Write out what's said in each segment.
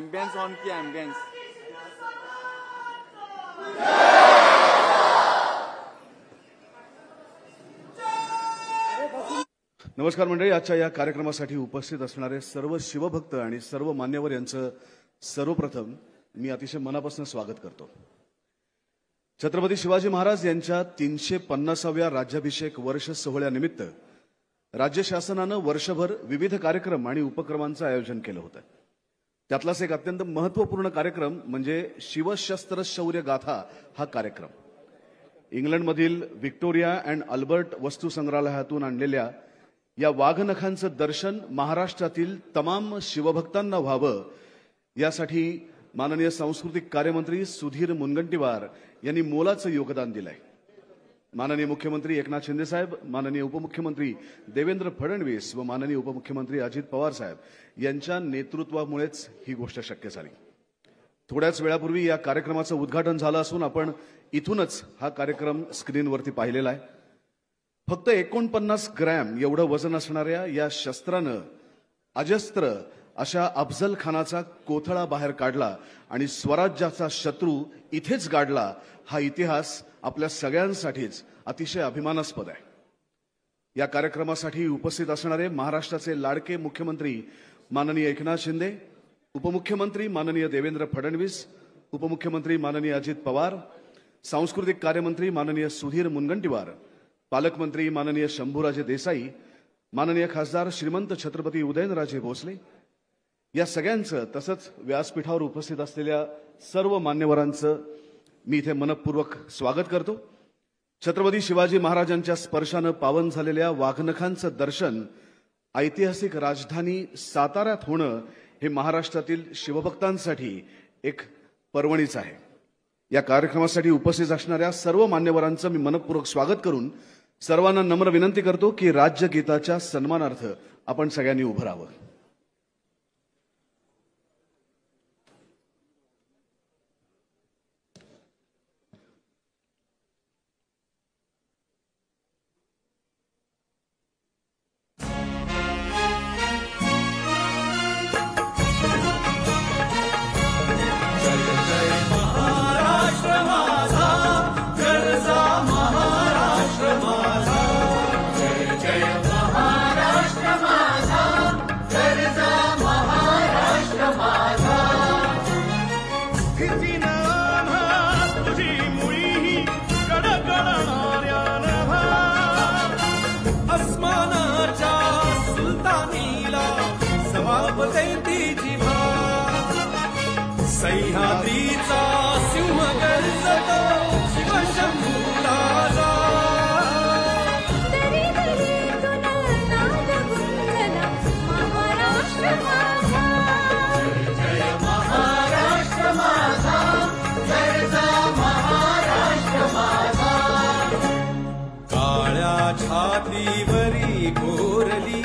Ambience on की ambience. नमस्कार मंडळी, आजच्या या कार्यक्रमासाठी उपस्थित असणारे सर्व शिवभक्त आणि सर्व मान्यवर यांचं सर्वप्रथम मी अतिशय मनापासून स्वागत करतो. छत्रपती शिवाजी महाराज यांच्या 350व्या राज्याभिषेक वर्ष सोहळ्यानिमित्त राज्य शासनानं वर्षभर विविध कार्यक्रम आणि उपक्रमांचं आयोजन केलं होतं. त्यातलाच एक अत्यंत महत्त्वपूर्ण कार्यक्रम म्हणजे शिवशस्त्र शौर्य गाथा हा कार्यक्रम. इंग्लंडमधील व्हिक्टोरिया अँड अल्बर्ट वस्तू संग्रहालयातून आणलेल्या या वाघनखांचं दर्शन महाराष्ट्रातील तमाम शिवभक्तांना व्हावं यासाठी माननीय सांस्कृतिक कार्यमंत्री सुधीर मुनगंटीवार यांनी मोलाचं योगदान दिलंय. माननीय मुख्यमंत्री एकनाथ शिंदे साहेब, माननीय उपमुख्यमंत्री देवेंद्र फडणवीस व माननीय उपमुख्यमंत्री अजित पवार साहेब यांच्या नेतृत्वामुळेच ही गोष्ट शक्य झाली. थोड्याच वेळापूर्वी या कार्यक्रमाचं उद्घाटन झालं असून आपण इथूनच हा कार्यक्रम स्क्रीनवरती पाहिलेला आहे. फक्त 49 ग्रॅम एवढं वजन असणाऱ्या या शस्त्रानं अजस्त्र अशा अफजल खानाचा कोथळा बाहेर काढला आणि स्वराज्याचा शत्रू इथेच गाडला. हा इतिहास आपल्या सगळ्यांसाठीच अतिशय अभिमानास्पद आहे. या कार्यक्रमासाठी उपस्थित असणारे महाराष्ट्राचे लाडके मुख्यमंत्री माननीय एकनाथ शिंदे, उपमुख्यमंत्री माननीय देवेंद्र फडणवीस, उपमुख्यमंत्री माननीय अजित पवार, सांस्कृतिक कार्यमंत्री माननीय सुधीर मुनगंटीवार, पालकमंत्री माननीय शंभूराजे देसाई, माननीय खासदार श्रीमंत छत्रपती उदयनराजे भोसले या सगळ्यांचं तसंच व्यासपीठावर उपस्थित असलेल्या सर्व मान्यवरांचं मी इथे मनपूर्वक स्वागत करतो. छत्रपती शिवाजी महाराजांच्या स्पर्शानं पावन झालेल्या वाघनखांचं दर्शन ऐतिहासिक राजधानी साताऱ्यात होणं हे महाराष्ट्रातील शिवभक्तांसाठी एक पर्वणीच आहे. या कार्यक्रमासाठी उपस्थित असणाऱ्या सर्व मान्यवरांचं मी मनपूर्वक स्वागत करून सर्वांना नम्र विनंती करतो की राज्यगीताच्या सन्मानार्थ आपण सगळ्यांनी उभं राहावं. सह्याद्रीचा सिंह गर्जतो शिवशंभू राजा. दरी दरीतून नाद गुंजला महाराष्ट्र माझा. जय महाराष्ट्र माझा, गरजा महाराष्ट्र माझा. काळ्या छातीवरी कोरली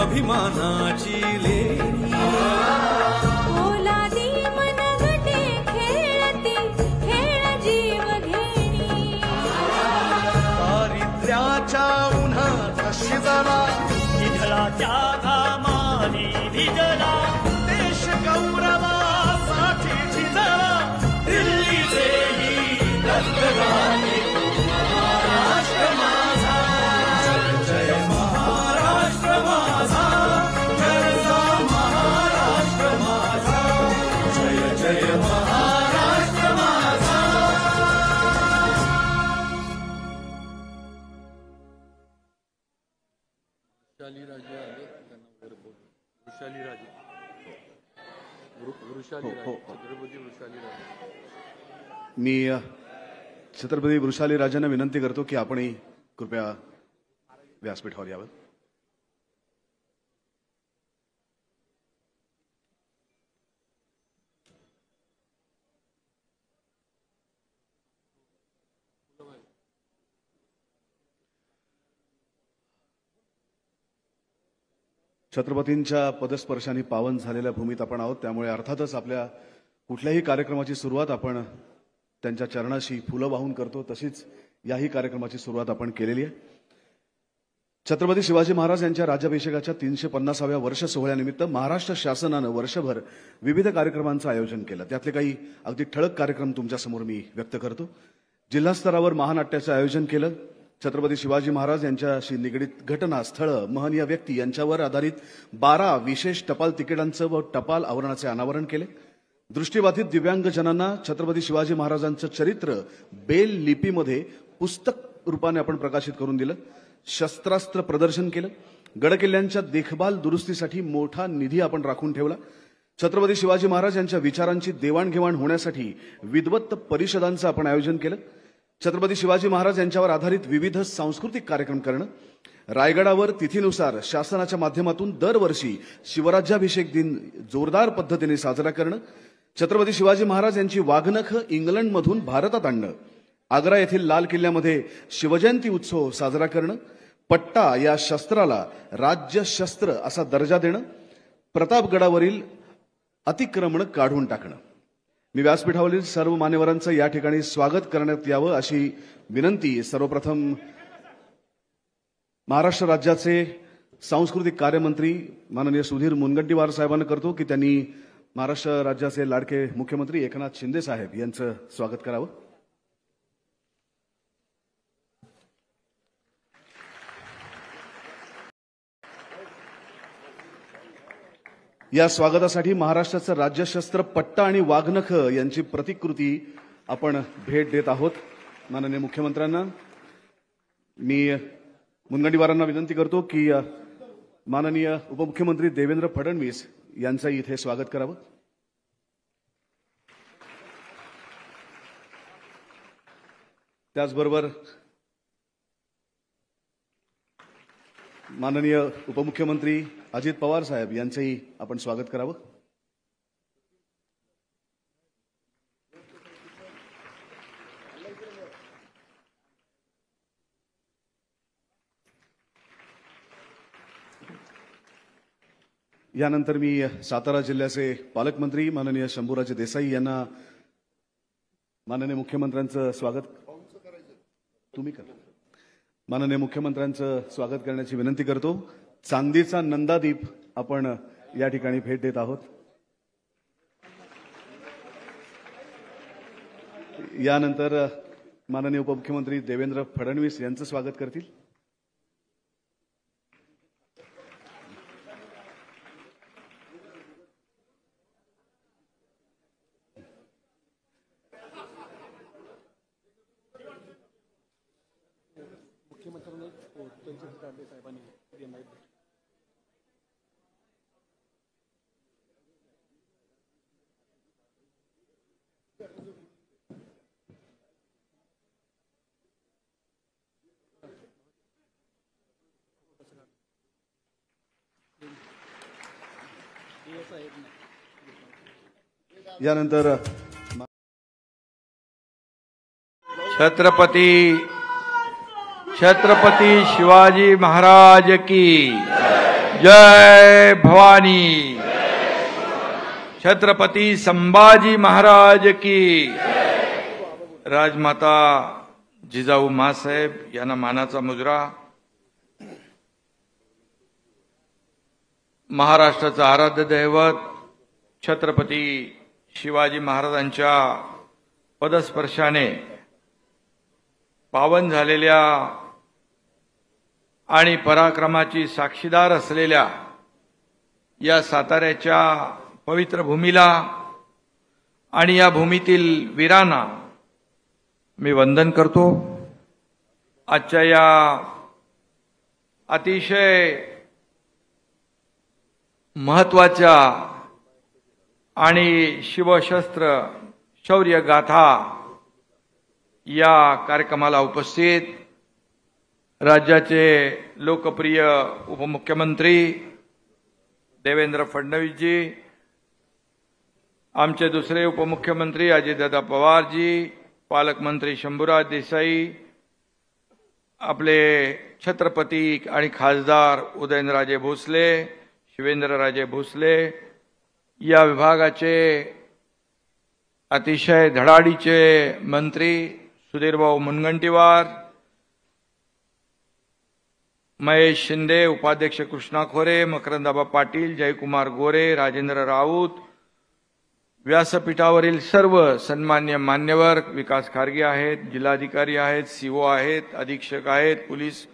अभिमानाची लेणी. शिजला विठ्ठलाच्या घामाने भिजला देश गौरवासाठी झिजला. दिल्लीचेही रक्तगाणे महाराष्ट्र माझा. जय महाराष्ट्र माझा, गरजा महाराष्ट्र माझा. जय जय महाराष्ट्र माझा. मी छत्रपती वृषाली राजांना विनंती करतो की आपणही कृपया व्यासपीठावर यावं. छत्रपतींच्या पदस्पर्शाने पावन झालेल्या भूमीत आपण आहोत. त्यामुळे अर्थातच आपल्या कुठल्याही कार्यक्रमाची सुरुवात आपण त्यांच्या चरणाशी फुलं वाहून करतो. तशीच याही कार्यक्रमाची सुरुवात आपण केलेली आहे. छत्रपती शिवाजी महाराज यांच्या राज्याभिषेकाच्या 350व्या वर्ष सोहळ्यानिमित्त महाराष्ट्र शासनानं वर्षभर विविध कार्यक्रमांचं आयोजन केलं. त्यातले काही अगदी ठळक कार्यक्रम तुमच्यासमोर मी व्यक्त करतो. जिल्हा स्तरावर महानाट्याचं आयोजन केलं. छत्रपती शिवाजी महाराज यांच्याशी निगडीत घटना, स्थळं, महनीय व्यक्ती यांच्यावर आधारित 12 विशेष टपाल तिकिटांचं व टपाल आवरणाचे अनावरण केले. दृष्टिबाधित दिव्यांगजनांना छत्रपती शिवाजी महाराजांचं चरित्र बेल लिपीमध्ये पुस्तक रूपाने आपण प्रकाशित करून दिलं. शस्त्रास्त्र प्रदर्शन केलं. गडकिल्ल्यांच्या देखभाल दुरुस्तीसाठी मोठा निधी आपण राखून ठेवला. छत्रपती शिवाजी महाराज यांच्या विचारांची देवाणघेवाण होण्यासाठी विद्वत परिषदांचं आपण आयोजन केलं. छत्रपती शिवाजी महाराज यांच्यावर आधारित विविध सांस्कृतिक कार्यक्रम करणं. रायगडावर तिथीनुसार शासनाच्या माध्यमातून दरवर्षी शिवराज्याभिषेक दिन जोरदार पद्धतीने साजरा करणं. छत्रपती शिवाजी महाराज यांची वाघनख इंग्लंडमधून भारतात आणणं. आग्रा येथील लाल किल्ल्यामध्ये शिवजयंती उत्सव साजरा करणं. पट्टा या शस्त्राला राज्य शस्त्र असा दर्जा देणं. प्रतापगडावरील अतिक्रमण काढून टाकणं. मी व्यासपीठावरील सर्व मान्यवरांचं या ठिकाणी स्वागत करण्यात यावं अशी विनंती सर्वप्रथम महाराष्ट्र राज्याचे सांस्कृतिक कार्यमंत्री माननीय सुधीर मुनगंटीवार साहेबांना करतो की त्यांनी महाराष्ट्र राज्याचे लाडके मुख्यमंत्री एकनाथ शिंदे साहेब यांचं स्वागत करावं. या स्वागतासाठी महाराष्ट्राचं राज्यशस्त्र पट्टा आणि वाघनख यांची प्रतिकृती आपण भेट देत आहोत. माननीय मुख्यमंत्र्यांना मी मुनगंटीवारांना विनंती करतो की माननीय उपमुख्यमंत्री देवेंद्र फडणवीस यांचं इथे स्वागत करावं. त्याचबरोबर माननीय उपमुख्यमंत्री अजित पवार साहेब यांचंही आपण स्वागत करावं. यानंतर मी सातारा जिल्ह्याचे पालकमंत्री माननीय शंभूराजे देसाई यांना माननीय मुख्यमंत्र्यांचं स्वागत तुम्ही करा. माननीय मुख्यमंत्र्यांचं स्वागत करण्याची विनंती करतो. चांदीचा नंदादीप आपण या ठिकाणी भेट देत आहोत. यानंतर माननीय उपमुख्यमंत्री देवेंद्र फडणवीस यांचं स्वागत करतील. यानंतर छत्रपती शिवाजी महाराज की जय भवानी. छत्रपती संभाजी महाराज की. राजमाता जिजाऊ मासाहेब यांना मानाचा मुजरा. महाराष्ट्राचं आराध्य दैवत छत्रपती शिवाजी महाराजांच्या पदस्पर्शाने पावन झालेल्या आणि पराक्रमाची साक्षीदार असलेल्या या साताऱ्याच्या पवित्र भूमीला आणि या भूमीतील वीरांना मी वंदन करतो. आजच्या या अतिशय महत्वाच्या आणि शिवशस्त्र शौर्य गाथा या कार्यक्रमाला उपस्थित राज्याचे लोकप्रिय उपमुख्यमंत्री देवेंद्र फडणवीसजी, आमचे दुसरे उपमुख्यमंत्री अजितदादा पवारजी, पालकमंत्री शंभूराज देसाई, आपले छत्रपती आणि खासदार उदयनराजे भोसले, शिवेंद्रराजे भोसले, या विभागाचे अतिशय धडाडीचे मंत्री सुधीरभाऊ मुनगंटीवार, महेश शिंदे, उपाध्यक्ष कृष्णा खोरे, मकरंदाबा पाटील, जयकुमार गोरे, राजेंद्र राऊत, व्यासपीठावरील सर्व सन्मान्य मान्यवर, विकास खारगे आहेत, जिल्हाधिकारी आहेत, सीओ आहेत, अधीक्षक आहेत, पोलीस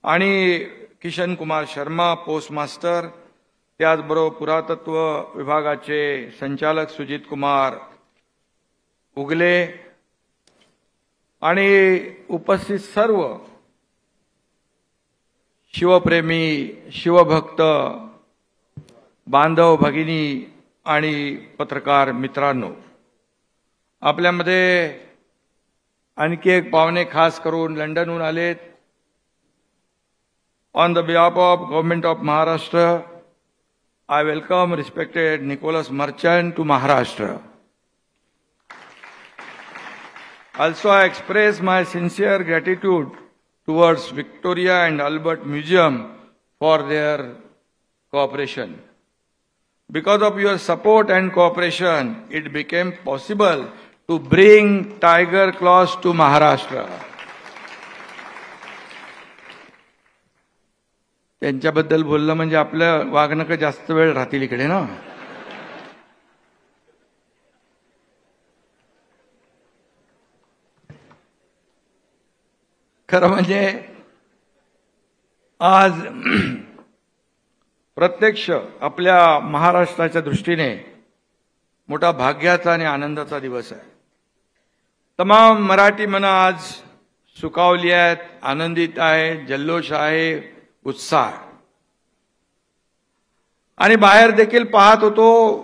आणि किशन कुमार शर्मा, पोस्ट मास्टर, त्याचबरोबर पुरातत्व विभागाचे संचालक सुजित कुमार उगले आणि उपस्थित सर्व शिवप्रेमी, शिवभक्त बांधव भगिनी आणि पत्रकार मित्रांनो, आपल्यामध्ये आणखी एक पाहुणे खास करून लंडनहून आलेत. On the behalf of government of Maharashtra, I welcome respected Nicholas Merchant to Maharashtra. Also, I express my sincere gratitude towards Victoria and Albert Museum for their cooperation. Because of your support and cooperation, it became possible to bring tiger claws to Maharashtra. त्यांच्याबद्दल बोललं म्हणजे आपलं वागणं जास्त वेळ राहतील इकडे ना. खरं म्हणजे आज प्रत्यक्ष आपल्या महाराष्ट्राच्या दृष्टीने मोठा भाग्याचा आणि आनंदाचा दिवस आहे. तमाम मराठी मनं आज सुखावली आहेत, आनंदित आहे, जल्लोष आहे, उत्साह. आणि बाहेर देखील पाहत होतो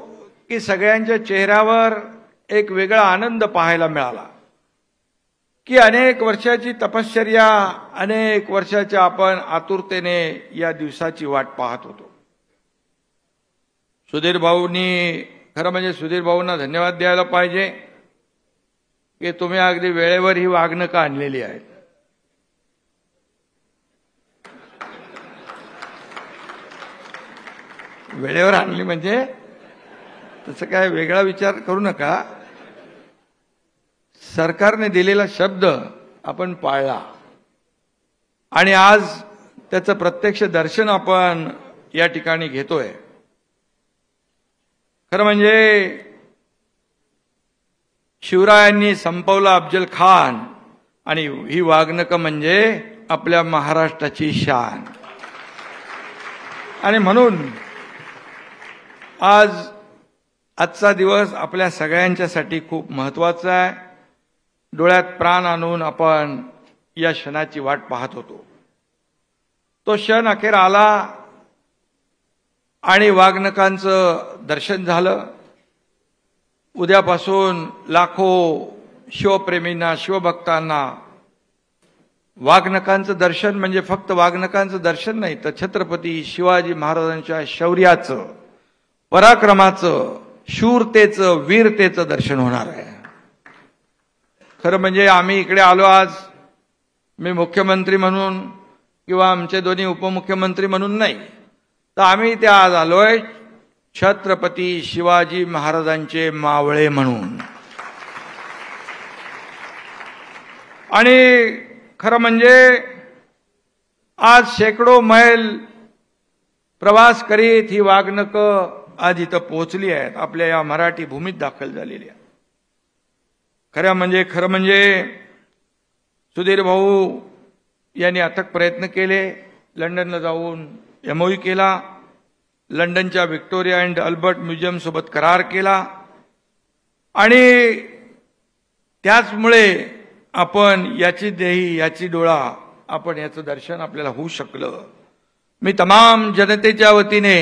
की सगळ्यांच्या चेहऱ्यावर एक वेगळा आनंद पाहायला मिळाला की अनेक वर्षाची तपश्चर्या, अनेक वर्षाच्या आपण आतुरतेने या दिवसाची वाट पाहत होतो. सुधीर भाऊंनी, खरं म्हणजे सुधीर भाऊंना धन्यवाद द्यायला पाहिजे की तुम्ही अगदी वेळेवर ही वागणुका आणलेली आहेत. वेळेवर आणली म्हणजे तसं काय वेगळा विचार करू नका. सरकारने दिलेला शब्द आपण पाळला आणि आज त्याचं प्रत्यक्ष दर्शन आपण या ठिकाणी घेतोय. खरं म्हणजे शिवरायांनी संपवला अफजल खान आणि ही वागणुका म्हणजे आपल्या महाराष्ट्राची शान. आणि म्हणून आजचा दिवस आपल्या सगळ्यांच्यासाठी खूप महत्वाचा आहे. डोळ्यात प्राण आणून आपण या क्षणाची वाट पाहत होतो. तो क्षण अखेर आला आणि वागणुकांचं दर्शन झालं. उद्यापासून लाखो शिवप्रेमींना, शिवभक्तांना वागणुकांचं दर्शन म्हणजे फक्त वागणुकांचं दर्शन नाही, तर छत्रपती शिवाजी महाराजांच्या शौर्याचं, पराक्रमाचं, शूरतेचं, वीरतेचं दर्शन होणार आहे. खरं म्हणजे आम्ही इकडे आलो आज, मी मुख्यमंत्री म्हणून किंवा आमचे दोन्ही उपमुख्यमंत्री म्हणून नाही, तर आम्ही इथे आज आलोय छत्रपती शिवाजी महाराजांचे मावळे म्हणून. आणि खरं म्हणजे आज शेकडो मैल प्रवास करीत ही वागणुकं आज इथं पोहोचली आहेत, आपल्या या मराठी भूमीत दाखल झालेली आहे. खरं म्हणजे सुधीर भाऊ यांनी अथक प्रयत्न केले. लंडनला जाऊन MOU केला, लंडनच्या व्हिक्टोरिया अँड अल्बर्ट म्युझियम सोबत करार केला आणि त्याचमुळे आपण याची देही, याची डोळा, आपण याचं दर्शन आपल्याला होऊ शकलं. मी तमाम जनतेच्या वतीने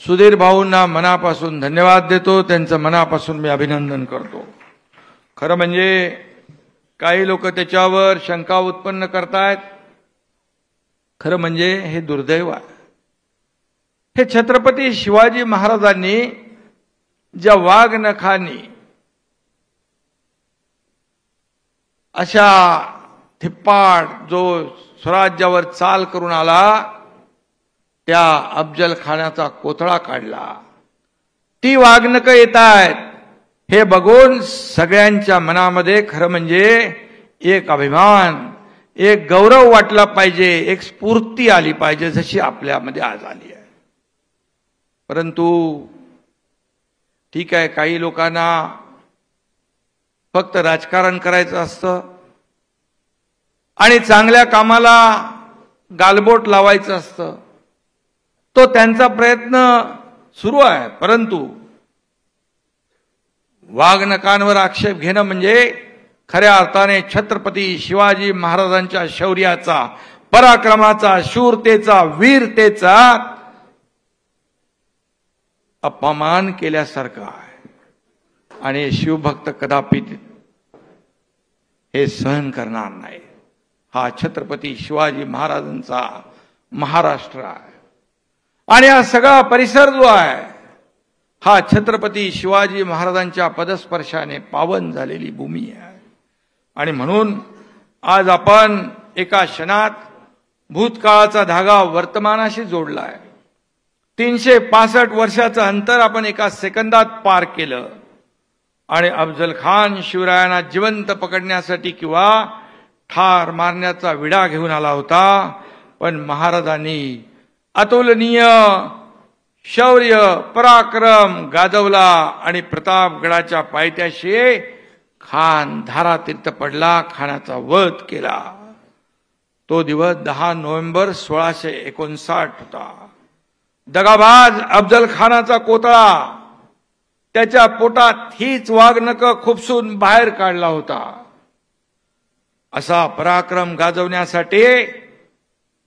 सुधीर भाऊंना मनापासून धन्यवाद देतो, त्यांचं मनापासून मी अभिनंदन करतो. खरं म्हणजे काही लोक त्याच्यावर शंका उत्पन्न करतायत. खरं म्हणजे हे दुर्दैव आहे. हे छत्रपती शिवाजी महाराजांनी ज्या वाघनखांनी अशा थिप्पाड जो स्वराज्यावर चाल करून आला, त्या अफजल खानाचा कोथळा काढला. ती वाघनकं येत आहेत हे बघून सगळ्यांच्या मनामध्ये खरं म्हणजे एक अभिमान, एक गौरव वाटला पाहिजे, एक स्फूर्ती आली पाहिजे जशी आपल्यामध्ये आज आली आहे. परंतु ठीक आहे, काही लोकांना फक्त राजकारण करायचं असतं आणि चांगल्या कामाला गालबोट लावायचं असतं. तो त्यांचा प्रयत्न सुरू आहे. परंतु वाघनकांवर आक्षेप घेणं म्हणजे खऱ्या अर्थाने छत्रपती शिवाजी महाराजांच्या शौर्याचा, पराक्रमाचा, शूरतेचा, वीरतेचा अपमान केल्यासारखा आहे. आणि शिवभक्त कदापि हे सहन करणार नाही. हा छत्रपती शिवाजी महाराजांचा महाराष्ट्र आहे आणि हा सगळा परिसर जो आहे हा छत्रपती शिवाजी महाराजांच्या पदस्पर्शाने पावन झालेली भूमी आहे. आणि म्हणून आज आपण एका क्षणात भूतकाळाचा धागा वर्तमानाशी जोडला आहे. 365 वर्षाचं अंतर आपण एका सेकंदात पार केलं आणि अफजल खान शिवरायांना जिवंत पकडण्यासाठी किंवा ठार मारण्याचा विडा घेऊन आला होता. पण महाराजांनी अतुलनीय शौर्य पराक्रम गाजवला आणि प्रतापगडाच्या पायथ्याशी खान धारातीर्थ पडला, खानाचा वध केला. तो दिवस 10 नोव्हेंबर 1659 होता. दगाबाज अफजल खानाचा कोतळा त्याच्या पोटात हीच वाघनकं खुपसून बाहेर काढला होता. असा पराक्रम गाजवण्यासाठी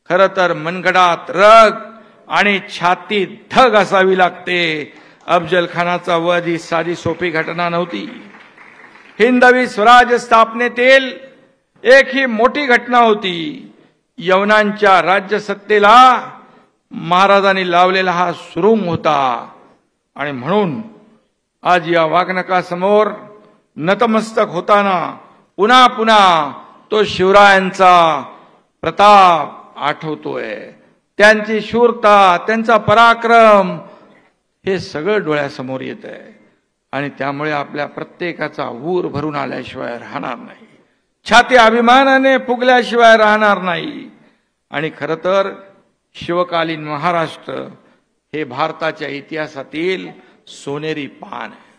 खरं तर मनगडात रग आणि छातीत धग असावी लागते. अफजल खानाचा वध ही साधी सोपी घटना नव्हती. हिंदवी स्वराज्य स्थापनेतील एक ही मोठी घटना होती. यवनांच्या राज्यसत्तेला महाराजांनी लावलेला हा सुरुंग होता. आणि म्हणून आज या वाघनकासमोर नतमस्तक होताना पुन्हा पुन्हा तो शिवरायांचा प्रताप आठवतोय. त्यांची शूरता, त्यांचा पराक्रम हे सगळं डोळ्यासमोर येत आहे. आणि त्यामुळे आपल्या प्रत्येकाचा ऊर भरून आल्याशिवाय राहणार नाही, छाती अभिमानाने फुगल्याशिवाय राहणार नाही. आणि खरं तर शिवकालीन महाराष्ट्र हे भारताच्या इतिहासातील सोनेरी पान आहे.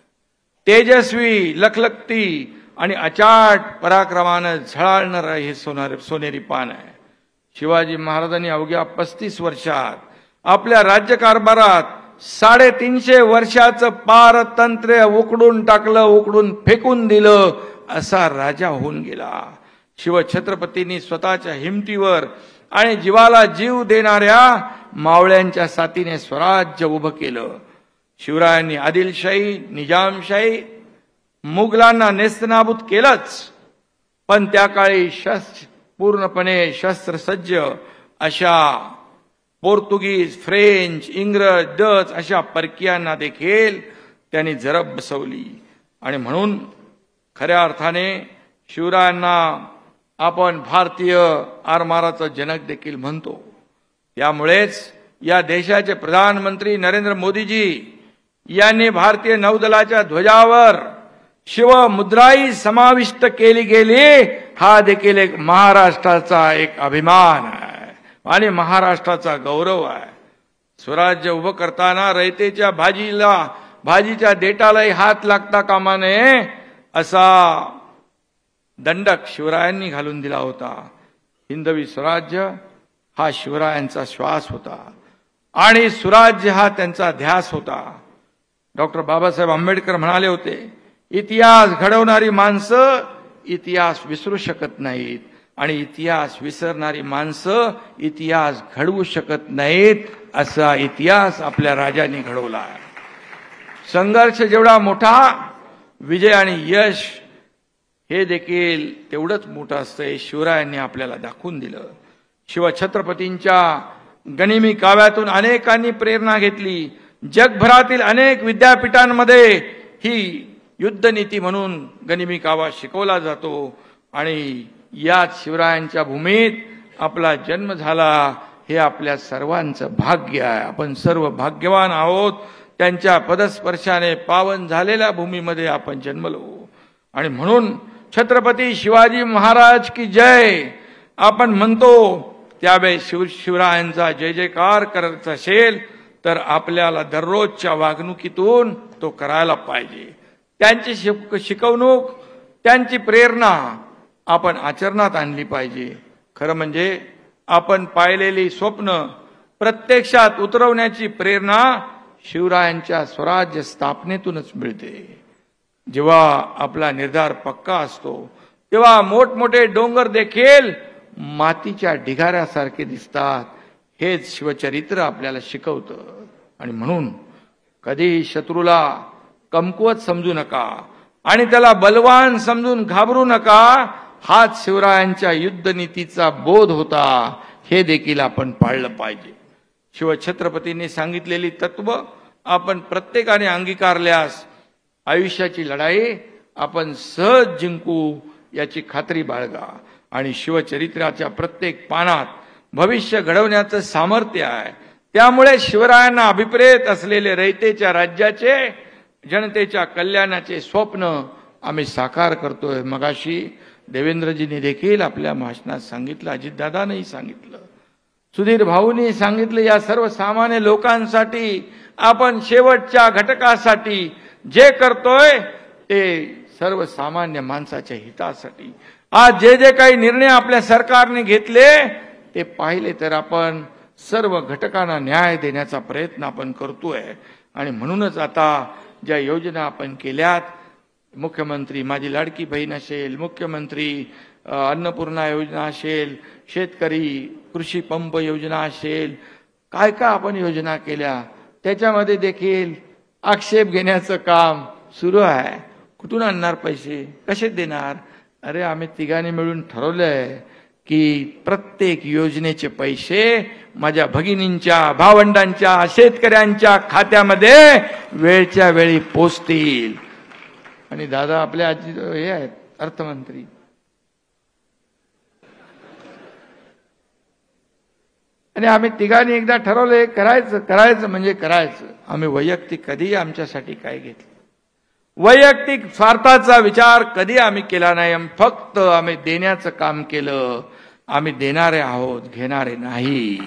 तेजस्वी, लखलखती आणि अचाट पराक्रमानं झळाळणारं हे सोनेरी पान आहे. शिवाजी महाराजांनी अवघ्या 35 वर्षात आपल्या राज्यकारभारात 350 वर्षाचं पारतंत्र्य उकडून टाकलं, उकडून फेकून दिलं असा राजा होऊन गेला. शिवछत्रपतींनी स्वतःच्या हिमतीवर आणि जीवाला जीव देणाऱ्या मावळ्यांच्या साथीने स्वराज्य उभं केलं. शिवरायांनी आदिलशाही, निजामशाही, मुघलांना नेस्तनाबूत केलंच. पण त्या काळी पूर्णपणे शस्त्रसज्ज अशा पोर्तुगीज, फ्रेंच, इंग्रज, डच अशा परकीयांना देखील त्यांनी जरब बसवली. आणि म्हणून खऱ्या अर्थाने शिवरायांना आपण भारतीय आरमाराचा जनक देखील म्हणतो. त्यामुळेच या देशाचे प्रधानमंत्री नरेंद्र मोदीजी यांनी भारतीय नौदलाच्या ध्वजावर शिवमुद्राही समाविष्ट केली गेली. हा देखील एक महाराष्ट्राचा एक अभिमान आहे आणि महाराष्ट्राचा गौरव आहे. स्वराज्य उभं करताना रयतेच्या भाजीच्या देठालाही हात लागता कामा नये असा दंडक शिवरायांनी घालून दिला होता. हिंदवी स्वराज्य हा शिवरायांचा श्वास होता आणि सुराज्य हा त्यांचा ध्यास होता. डॉक्टर बाबासाहेब आंबेडकर म्हणाले होते, इतिहास घडवणारी माणसं इतिहास विसरू शकत नाहीत आणि इतिहास विसरणारी माणसं इतिहास घडवू शकत नाहीत. असा इतिहास आपल्या राजांनी घडवला. संघर्ष जेवढा मोठा, विजय आणि यश हे देखील तेवढंच मोठं असतंय. शिवरायांनी आपल्याला दाखवून दिलं. शिवछत्रपतींच्या गनिमी काव्यातून अनेकांनी प्रेरणा घेतली. जगभरातील अनेक विद्यापीठांमध्ये ही युद्धनीती म्हणून गनिमी कावा शिकवला जातो. आणि याच शिवरायांच्या भूमीत आपला जन्म झाला. हे आपल्या सर्वांचं भाग्य आहे. आपण सर्व भाग्यवान आहोत. त्यांच्या पदस्पर्शाने पावन झालेल्या भूमीमध्ये आपण जन्मलो. आणि म्हणून छत्रपती शिवाजी महाराज की जय. आपण म्हणतो त्यावेळेस शिवरायांचा जय जयकार करायचा असेल तर आपल्याला दररोजच्या वागणुकीतून तो करायला पाहिजे. त्यांची शिकवणूक, त्यांची प्रेरणा आपण आचरणात आणली पाहिजे. खरं म्हणजे आपण पाहिलेली स्वप्न प्रत्यक्षात उतरवण्याची प्रेरणा शिवरायांच्या स्वराज्य स्थापनेतूनच मिळते. जेव्हा आपला निर्धार पक्का असतो तेव्हा मोठमोठे डोंगर देखील मातीच्या ढिगाऱ्यासारखे दिसतात. हेच शिवचरित्र आपल्याला शिकवतं. आणि म्हणून कधी शत्रूला कमकुवत समजू नका आणि त्याला बलवान समजून घाबरू नका. हाच शिवरायांच्या युद्धनीतीचा बोध होता. हे देखील आपण पाळलं पाहिजे. शिवछत्रपतींनी सांगितलेली तत्व आपण प्रत्येकाने अंगीकारल्यास आयुष्याची लढाई आपण सहज जिंकू याची खात्री बाळगा. आणि शिवचरित्राच्या प्रत्येक पानात भविष्य घडवण्याचं सामर्थ्य आहे. त्यामुळे शिवरायांना अभिप्रेत असलेले रयतेच्या राज्याचे, जनतेच्या कल्याणाचे स्वप्न आम्ही साकार करतोय. मगाशी देवेंद्रजींनी देखील आपल्या भाषणात सांगितलं, अजितदादांनी सांगितलं, सुधीर भाऊंनी सांगितलं, या सर्वसामान्य लोकांसाठी आपण शेवटच्या घटकासाठी जे करतोय ते सर्वसामान्य माणसाच्या हितासाठी. आज जे जे काही निर्णय आपल्या सरकारने घेतले ते पाहिले तर आपण सर्व घटकांना न्याय देण्याचा प्रयत्न आपण करतोय. आणि म्हणूनच आता ज्या योजना आपण केल्यात, मुख्यमंत्री माझी लाडकी बहीण असेल, मुख्यमंत्री अन्नपूर्णा योजना असेल, शेतकरी कृषी पंप योजना असेल, काय काय आपण योजना केल्या, त्याच्यामध्ये देखील आक्षेप घेण्याचं काम सुरू आहे. कुठून आणणार पैसे, कसे देणार? अरे आम्ही तिघांनी मिळून ठरवलंय की प्रत्येक योजनेचे पैसे माझ्या भगिनींच्या, भावंडांच्या, शेतकऱ्यांच्या खात्यामध्ये वेळच्या वेळी पोचतील. आणि दादा आपल्या आजी हे आहेत अर्थमंत्री, आणि आम्ही तिघांनी एकदा ठरवलंय करायचं म्हणजे करायचं. आम्ही वैयक्तिक कधी आमच्यासाठी काय घेतलं, वैयक्तिक स्वार्थाचा विचार कधी आम्ही केला नाही. फक्त आम्ही देण्याचं काम केलं. आम्ही देणारे आहोत, घेणारे नाही.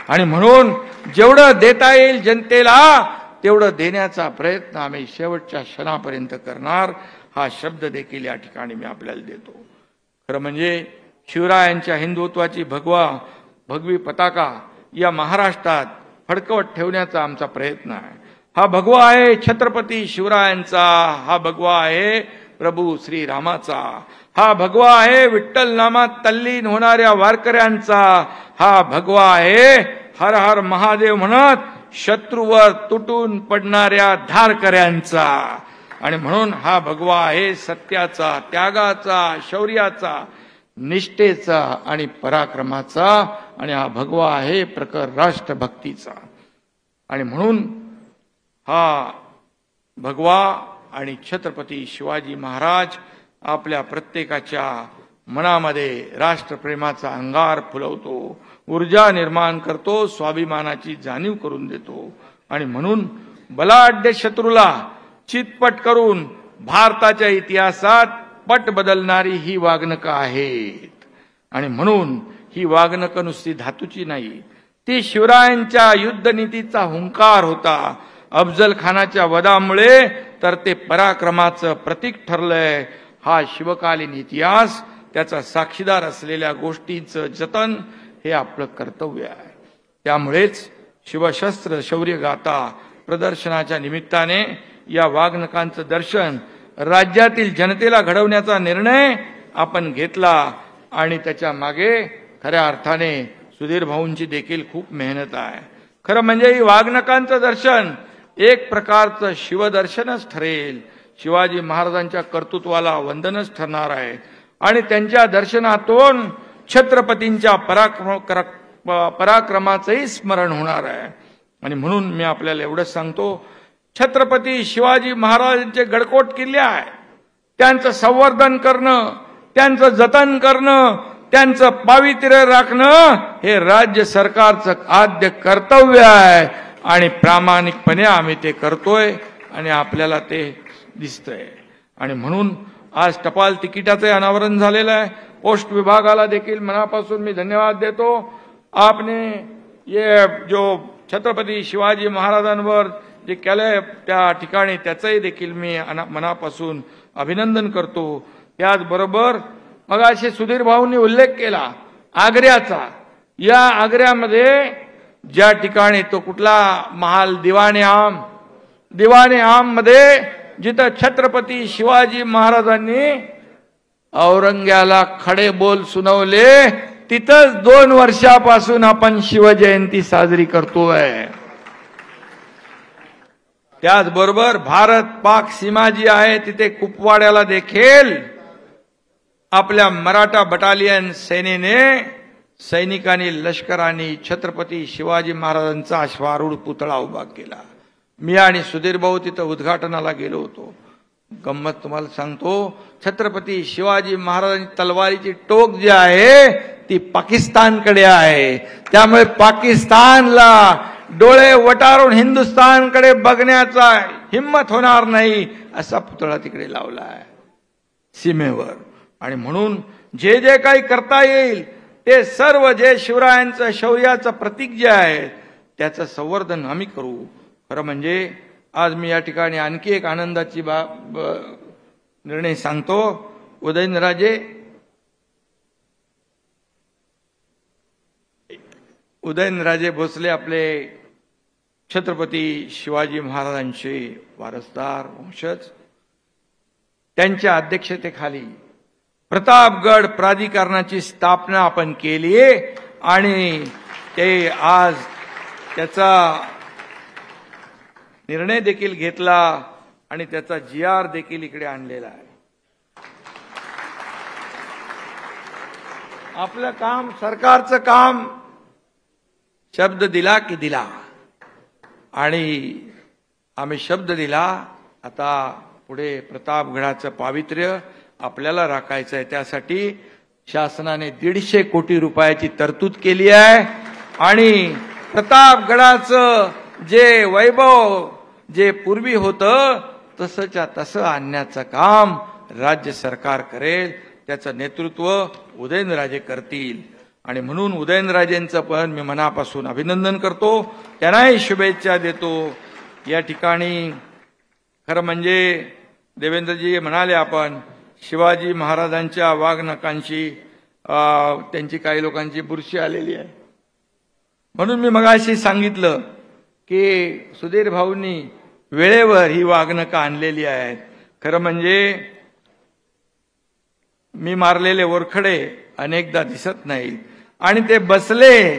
आणि म्हणून जेवढं देता येईल जनतेला तेवढं देण्याचा प्रयत्न आम्ही शेवटच्या क्षणापर्यंत करणार. हा शब्द देखील या ठिकाणी मी आपल्याला देतो. खरं म्हणजे शिवरायांच्या हिंदुत्वाची भगवी पताका या महाराष्ट्रात फडकवत ठेवण्याचा आमचा प्रयत्न आहे. हा भगवा आहे छत्रपती शिवरायांचा, हा भगवा आहे प्रभू श्रीरामाचा, हा भगवा आहे विठ्ठल नामात तल्लीन होणाऱ्या वारकऱ्यांचा, हा भगवा आहे हर हर महादेव म्हणत शत्रूवर तुटून पडणाऱ्या धारकऱ्यांचा. आणि म्हणून हा भगवा आहे सत्याचा, त्यागाचा, शौर्याचा, निष्ठेचा आणि पराक्रमाचा. आणि हा भगवा आहे प्रखर राष्ट्रभक्तीचा. आणि म्हणून हा भगवा आणि छत्रपती शिवाजी महाराज आपल्या प्रत्येकाच्या मनामध्ये राष्ट्रप्रेमाचा अंगार फुलवतो, ऊर्जा निर्माण करतो, स्वाभिमानाची जाणीव करून देतो. आणि म्हणून बलाढ्य शत्रूला चितपट करून भारताच्या इतिहासात पट बदलणारी ही वागणुकं आहेत. आणि म्हणून ही वागणुकं नुसती धातूची नाही, ती शिवरायांच्या युद्धनीतीचा हुंकार होता. अफजल खानाच्या वधामुळे तर ते पराक्रमाचं प्रतीक ठरलंय. हा शिवकालीन इतिहास, त्याचा साक्षीदार असलेल्या गोष्टींचं जतन हे आपलं कर्तव्य आहे. त्यामुळेच शिवशस्त्र शौर्य गाथा प्रदर्शनाच्या निमित्ताने या वागणुकांचं दर्शन राज्यातील जनतेला घडवण्याचा निर्णय आपण घेतला. आणि त्याच्या मागे खऱ्या अर्थाने सुधीर भाऊंची देखील खूप मेहनत आहे. खरं म्हणजे ही वागणुकांचं दर्शन एक प्रकारचं शिवदर्शनच ठरेल. शिवाजी महाराजांच्या कर्तृत्वाला वंदनच ठरणार आहे. आणि त्यांच्या दर्शनातून छत्रपतींच्या पराक्रमाचंही स्मरण होणार आहे. आणि म्हणून मी आपल्याला एवढंच सांगतो, छत्रपती शिवाजी महाराजांचे गडकोट किल्ले आहे, त्यांचं संवर्धन करणं, त्यांचं जतन करणं, त्यांचं पावित्र्य राखणं हे राज्य सरकारचं आद्य कर्तव्य आहे. आणि प्रामाणिकपणे आम्ही ते करतोय आणि आपल्याला ते दिसतंय. आणि म्हणून आज टपाल तिकिटाचे अनावरण झालेलं आहे. पोस्ट विभागाला देखील मनापासून मी धन्यवाद देतो. आपने ये जो छत्रपती शिवाजी महाराजांवर जे केलंय त्या ठिकाणी त्याचंही देखील मी मनापासून अभिनंदन करतो. त्याचबरोबर मगाशी सुधीर भाऊंनी उल्लेख केला आग्र्याचा. या आग्र्यामध्ये ज्या ठिकाणी तो कुठला महाल दिवाने आम मध्ये जिथं छत्रपती शिवाजी महाराजांनी औरंग्याला खडे बोल सुनावले तिथंच 2 वर्षापासून आपण शिवजयंती साजरी करतोय. त्याचबरोबर भारत पाक सीमा जी आहे तिथे कुपवाड्याला देखील आपल्या मराठा बटालियन सेनेने सैनिकांनी लष्करांनी छत्रपती शिवाजी महाराजांचा अश्वारूढ पुतळा उभा केला. मी आणि सुधीर भाऊ तिथं उद्घाटनाला गेलो होतो. गंमत तुम्हाला सांगतो, छत्रपती शिवाजी महाराजांची तलवारीची टोक जी आहे ती पाकिस्तानकडे आहे. त्यामुळे पाकिस्तानला डोळे वटारून हिंदुस्थानकडे बघण्याचा हिम्मत होणार नाही असा पुतळा तिकडे लावला आहे सीमेवर. आणि म्हणून जे जे काही करता येईल ते सर्व जे शिवरायांचं शौर्याचं प्रतीक जे आहे त्याचं संवर्धन आम्ही करू. खरं म्हणजे आज मी या ठिकाणी आणखी एक आनंदाची निर्णय सांगतो. उदयनराजे भोसले आपले छत्रपती शिवाजी महाराजांचे वारसदार वंशज, त्यांच्या अध्यक्षतेखाली प्रतापगड प्राधिकरणाची स्थापना आपण केली आणि ते आज त्याचा निर्णय देखील घेतला आणि त्याचा GR देखील इकडे आणलेला आहे. आपलं काम, सरकारचं काम शब्द दिला की दिला आणि आम्ही शब्द दिला. आता पुढे प्रतापगडाचं पावित्र्य आपल्याला राखायचं आहे. त्यासाठी शासनाने 150 कोटी रुपयाची तरतूद केली आहे आणि प्रतापगडाचं जे वैभव जे पूर्वी होतं तसंच्या तसं आणण्याचं काम राज्य सरकार करेल. त्याचं नेतृत्व उदयनराजे करतील आणि म्हणून उदयनराजेंचं पण मी मनापासून अभिनंदन करतो. त्यांनाही शुभेच्छा देतो. या ठिकाणी खरं म्हणजे देवेंद्रजी म्हणाले आपण शिवाजी महाराजांच्या वाघनखांची त्यांची काही लोकांची बुरशी आलेली आहे. म्हणून मी मगाशी सांगितलं की सुधीर भाऊंनी वेळेवर ही वाघनखं आणलेली आहेत. खरं म्हणजे मी मारलेले वरखडे अनेकदा दिसत नाहीत आणि ते बसले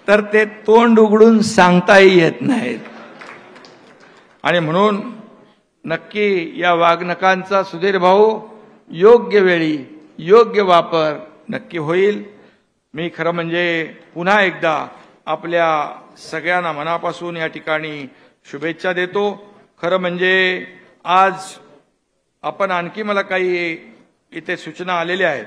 तर ते तोंड उघडून सांगताही येत नाहीत. आणि म्हणून नक्की या वाघनखांचा सुधीर भाऊ योग्य वेळी योग्य वापर नक्की होईल. मी खरं म्हणजे पुन्हा एकदा आपल्या सगळ्यांना मनापासून या ठिकाणी शुभेच्छा देतो. खरं म्हणजे आज आपण आणखी मला काही इथे सूचना आलेल्या आहेत.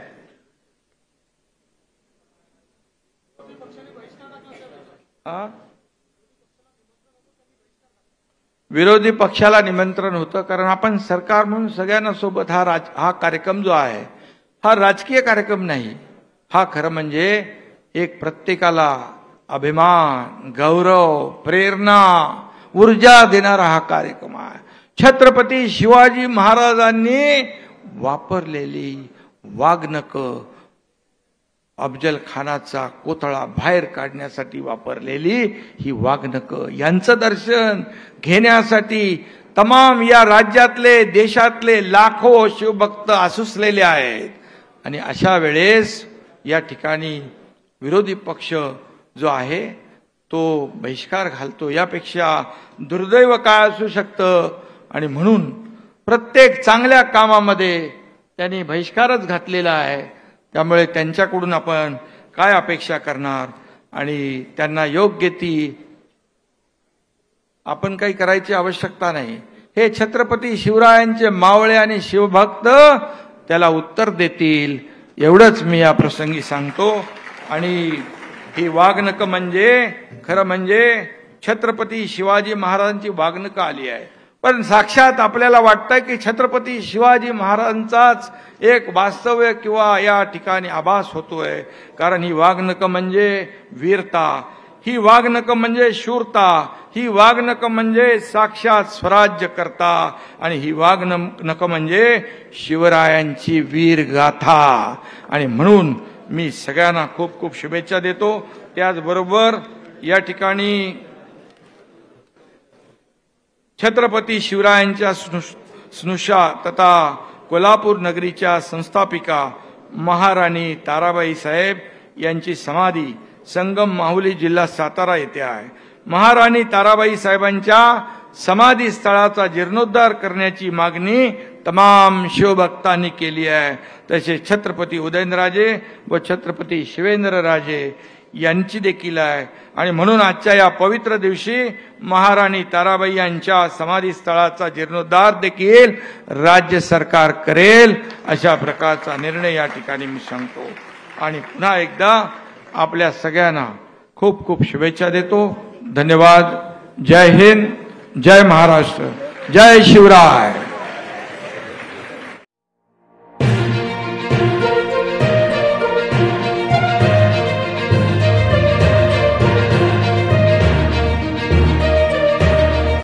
विरोधी पक्षाला निमंत्रण होतं कारण आपण सरकार म्हणून सगळ्यांना सोबत हा कार्यक्रम जो आहे हा राजकीय कार्यक्रम नाही. हा खरं म्हणजे एक प्रत्येकाला अभिमान, गौरव, प्रेरणा, ऊर्जा देणारा हा कार्यक्रम आहे. छत्रपती शिवाजी महाराजांनी वापरलेली वाघनखं, अफजल खानाचा कोथळा बाहेर काढण्यासाठी वापरलेली ही वाघनखं, यांचं दर्शन घेण्यासाठी तमाम या राज्यातले देशातले लाखो शिवभक्त आसुसलेले आहेत. आणि अशा वेळेस या ठिकाणी विरोधी पक्ष जो आहे तो बहिष्कार घालतो. यापेक्षा दुर्दैव काय असू शकतं. आणि म्हणून प्रत्येक चांगल्या कामामध्ये त्यांनी बहिष्कारच घातलेला आहे. त्यामुळे त्यांच्याकडून आपण काय अपेक्षा करणार आणि त्यांना योग्य ती आपण काही करायची आवश्यकता नाही. हे छत्रपती शिवरायांचे मावळे आणि शिवभक्त त्याला उत्तर देतील एवढंच मी या प्रसंगी सांगतो. आणि ही वाघनखं म्हणजे खरं म्हणजे छत्रपती शिवाजी महाराजांची वाघनखं आली आहे. पण साक्षात आपल्याला वाटतं की छत्रपती शिवाजी महाराजांचाच एक वास्तव्य किंवा या ठिकाणी आभास होतोय. कारण ही वाघनकं म्हणजे वीरता, ही वाघनकं म्हणजे शूरता, ही वाघनकं म्हणजे साक्षात स्वराज्य करता, आणि ही वाघनकं म्हणजे शिवरायांची वीरगाथा. आणि म्हणून मी सगळ्यांना खूप खूप शुभेच्छा देतो. त्याचबरोबर या ठिकाणी छत्रपती शिवरायांच्या स्नुषा तथा कोल्हापूर नगरीच्या संस्थापिका महाराणी ताराबाई साहेब यांची समाधी संगम माहुली जिल्हा सातारा येथे आहे. महाराणी ताराबाई साहेबांच्या समाधी स्थळाचा जीर्णोद्धार करण्याची मागणी तमाम शिवभक्तांनी केली आहे. तसेच छत्रपती उदयनराजे व छत्रपती शिवेंद्रराजे यांची देखील आहे. आणि म्हणून आजच्या या पवित्र दिवशी महाराणी ताराबाई यांच्या समाधी स्थळाचा जीर्णोद्धार देखील राज्य सरकार करेल, अशा प्रकारचा निर्णय या ठिकाणी मी सांगतो. आणि पुन्हा एकदा आपल्या सगळ्यांना खूप खूप शुभेच्छा देतो. धन्यवाद. जय हिंद, जय महाराष्ट्र, जय शिवराय.